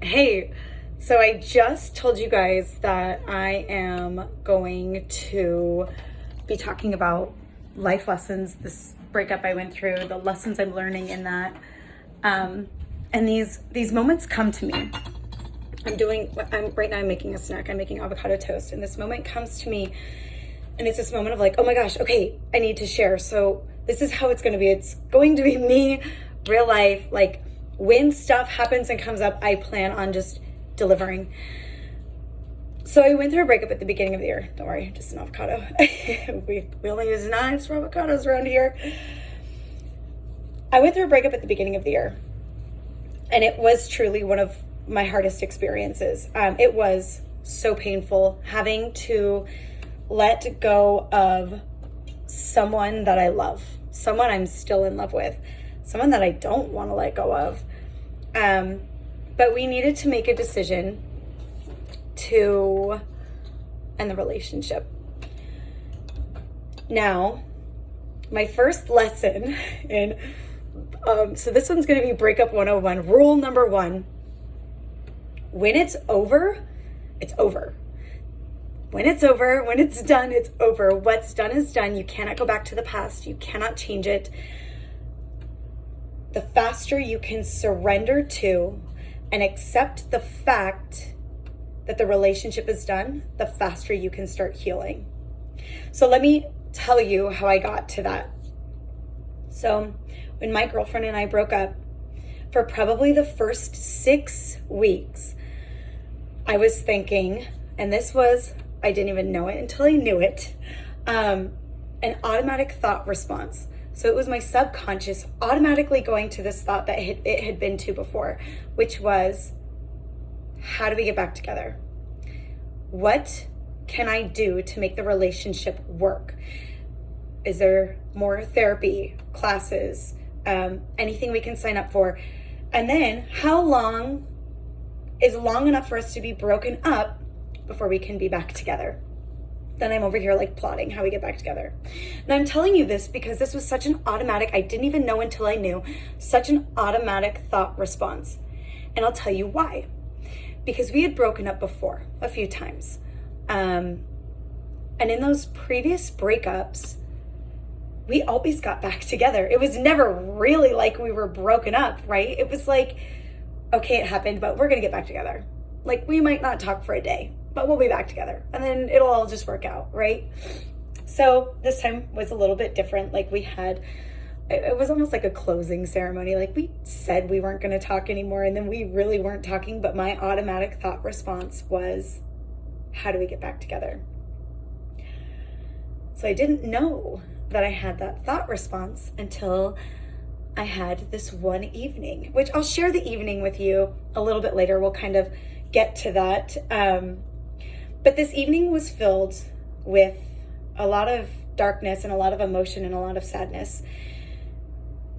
Hey, so I just told you guys that I am going to be talking about life lessons, this breakup I went through, the lessons I'm learning in that. And these moments come to me. Right now I'm making a snack. I'm making avocado toast, and this moment comes to me, and it's this moment of like, oh my gosh, okay, I need to share. So this is how it's going to be. It's going to be me, real life, like when stuff happens and comes up, I plan on just delivering. So I went through a breakup at the beginning of the year. Don't worry, just an avocado. we only use knives for avocados around here. I went through a breakup at the beginning of the year, and it was truly one of my hardest experiences. It was so painful having to let go of someone that I love, someone I'm still in love with, someone that I don't want to let go of. But we needed to make a decision to end the relationship. Now, my first lesson so this one's going to be Breakup 101. Rule number 1, when it's over, it's over. When it's over, when it's done, it's over. What's done is done. You cannot go back to the past. You cannot change it. The faster you can surrender to and accept the fact that the relationship is done, the faster you can start healing. So let me tell you how I got to that. So when my girlfriend and I broke up, for probably the first 6 weeks, I was thinking, and this was, I didn't even know it until I knew it, an automatic thought response. So it was my subconscious automatically going to this thought that it had been to before, which was, how do we get back together? What can I do to make the relationship work? Is there more therapy, classes, anything we can sign up for? And then how long is long enough for us to be broken up before we can be back together? Then I'm over here like plotting how we get back together. And I'm telling you this because this was such an automatic, I didn't even know until I knew, such an automatic thought response. And I'll tell you why. Because we had broken up before a few times. And in those previous breakups, we always got back together. It was never really like we were broken up, right? It was like, okay, it happened, but we're gonna get back together. Like, we might not talk for a day, but we'll be back together. And then it'll all just work out, right? So this time was a little bit different. Like it was almost like a closing ceremony. Like we said we weren't gonna talk anymore, and then we really weren't talking, but my automatic thought response was, how do we get back together? So I didn't know that I had that thought response until I had this one evening, which I'll share the evening with you a little bit later. We'll kind of get to that. But this evening was filled with a lot of darkness and a lot of emotion and a lot of sadness.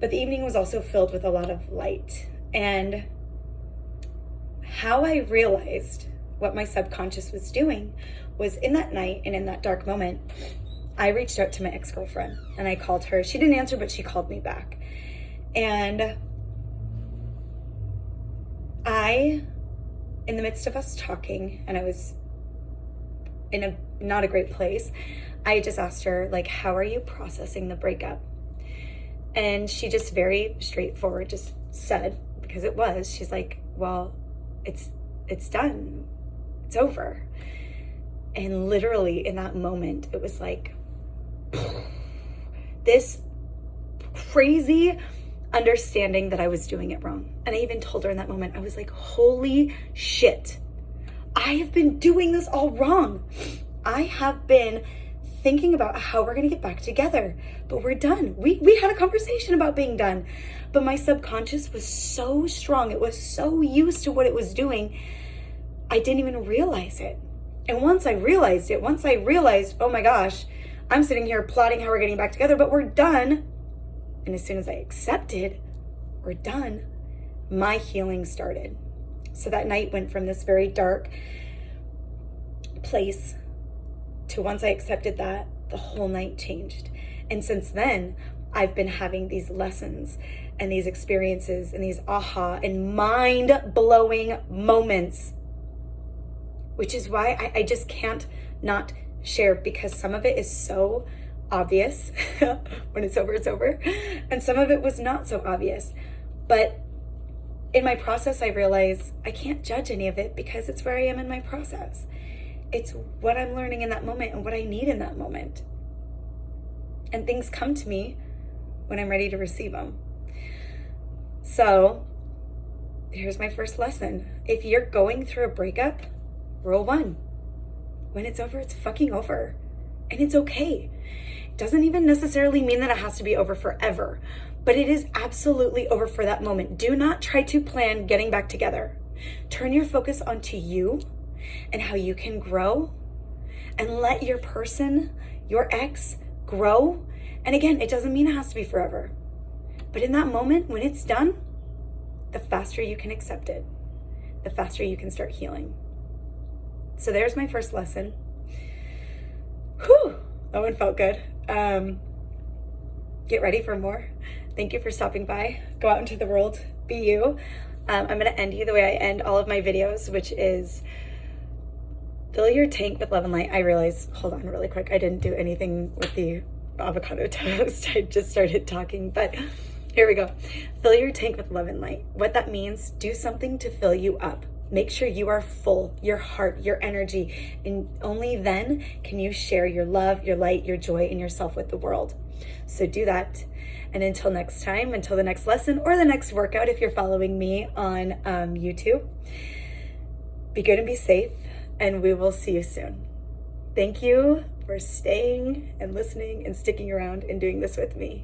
But the evening was also filled with a lot of light. And how I realized what my subconscious was doing was in that night and in that dark moment, I reached out to my ex-girlfriend and I called her. She didn't answer, but she called me back. And in the midst of us talking, and I was in a not a great place, I just asked her, like, how are you processing the breakup? And she just very straightforward just said, because it was, she's like, well, it's done. It's over. And literally in that moment, it was like this crazy understanding that I was doing it wrong. And I even told her in that moment, I was like, holy shit, I have been doing this all wrong. I have been thinking about how we're going to get back together, but we're done. We had a conversation about being done, but my subconscious was so strong. It was so used to what it was doing. I didn't even realize it. And once I realized, oh my gosh, I'm sitting here plotting how we're getting back together, but we're done. And as soon as I accepted, we're done, my healing started. So that night went from this very dark place to, once I accepted that, the whole night changed. And since then, I've been having these lessons and these experiences and these aha and mind-blowing moments, which is why I just can't not share, because some of it is so obvious. When it's over, it's over. And some of it was not so obvious. But in my process, I realize I can't judge any of it because it's where I am in my process. It's what I'm learning in that moment and what I need in that moment. And things come to me when I'm ready to receive them. So here's my first lesson. If you're going through a breakup, rule 1, when it's over, it's fucking over. And it's okay. It doesn't even necessarily mean that it has to be over forever, but it is absolutely over for that moment. Do not try to plan getting back together. Turn your focus onto you and how you can grow, and let your person, your ex, grow. And again, it doesn't mean it has to be forever, but in that moment, when it's done, the faster you can accept it, the faster you can start healing. So there's my first lesson. Whew, that one felt good. Get ready for more. Thank you for stopping by. Go out into the world, be you. I'm gonna end you the way I end all of my videos, which is fill your tank with love and light. I realize, hold on really quick, I didn't do anything with the avocado toast. I just started talking, but here we go. Fill your tank with love and light. What that means, do something to fill you up. Make sure you are full, your heart, your energy, and only then can you share your love, your light, your joy, and yourself with the world. So do that. And until next time, until the next lesson or the next workout, if you're following me on YouTube, be good and be safe, and we will see you soon. Thank you for staying and listening and sticking around and doing this with me.